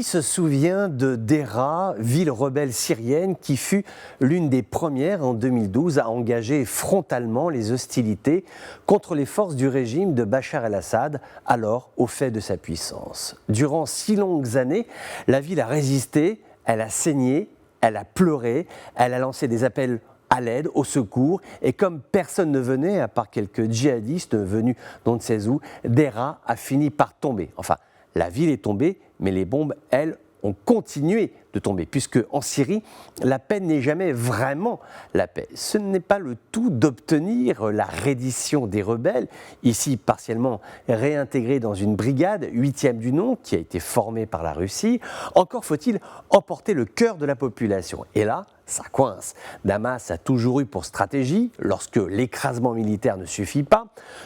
se souvient de Deraa, ville rebelle syrienne qui fut l'une des premières en 2012 à engager frontalement les hostilités contre les forces du régime de Bachar el-Assad, alors au fait de sa puissance. Durant 6 longues années, la ville a résisté, elle a saigné, elle a pleuré, elle a lancé des appels à l'aide, au secours, et comme personne ne venait, à part quelques djihadistes venus d'on ne sait où, Deraa a fini par tomber. Enfin, la ville est tombée, mais les bombes, elles, ont continué de tomber, puisque en Syrie, la paix n'est jamais vraiment la paix. Ce n'est pas le tout d'obtenir la reddition des rebelles, ici partiellement réintégrés dans une brigade, 8e du nom, qui a été formée par la Russie. Encore faut-il emporter le cœur de la population. Et là, ça coince. Damas a toujours eu pour stratégie, lorsque l'écrasement militaire ne suffit pas,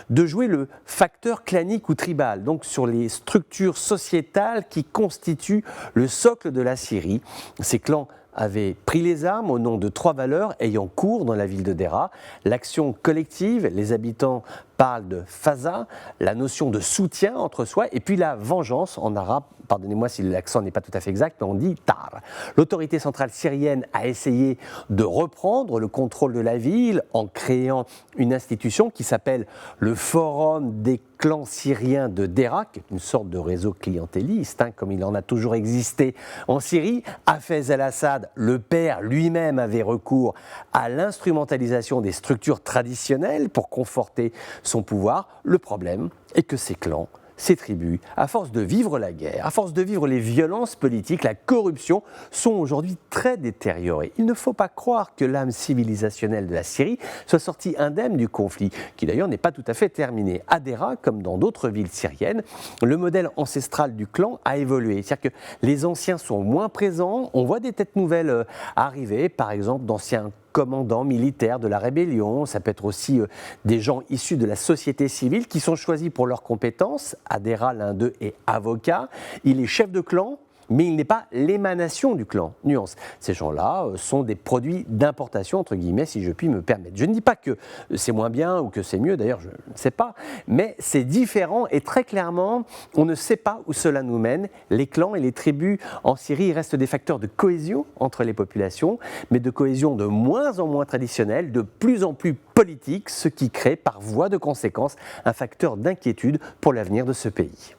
de jouer le facteur clanique ou tribal, donc sur les structures sociétales qui constituent le socle de la Syrie. Ces clans avaient pris les armes au nom de 3 valeurs ayant cours dans la ville de Deraa: l'action collective, les habitants parlent de faza, la notion de soutien entre soi, et puis la vengeance en arabe. Pardonnez-moi si l'accent n'est pas tout à fait exact, mais on dit tar. L'autorité centrale syrienne a essayé de reprendre le contrôle de la ville en créant une institution qui s'appelle le Forum des clans syriens de Deraa, qui est une sorte de réseau clientéliste, comme il en a toujours existé en Syrie. Hafez el-Assad, le père lui-même, avait recours à l'instrumentalisation des structures traditionnelles pour conforter son pouvoir. Le problème est que ces clans, ces tribus, à force de vivre la guerre, à force de vivre les violences politiques, la corruption, sont aujourd'hui très détériorées. Il ne faut pas croire que l'âme civilisationnelle de la Syrie soit sortie indemne du conflit, qui d'ailleurs n'est pas tout à fait terminé. À Deraa, comme dans d'autres villes syriennes, le modèle ancestral du clan a évolué. C'est-à-dire que les anciens sont moins présents, on voit des têtes nouvelles arriver, par exemple d'anciens commandants militaires de la rébellion, ça peut être aussi des gens issus de la société civile qui sont choisis pour leurs compétences. À Deraa, l'un d'eux est avocat, il est chef de clan, mais il n'est pas l'émanation du clan. Nuance. Ces gens-là sont des produits d'importation, entre guillemets, si je puis me permettre. Je ne dis pas que c'est moins bien ou que c'est mieux, d'ailleurs, je ne sais pas, mais c'est différent et très clairement, on ne sait pas où cela nous mène. Les clans et les tribus en Syrie restent des facteurs de cohésion entre les populations, mais de cohésion de moins en moins traditionnelle, de plus en plus politique, ce qui crée, par voie de conséquence, un facteur d'inquiétude pour l'avenir de ce pays.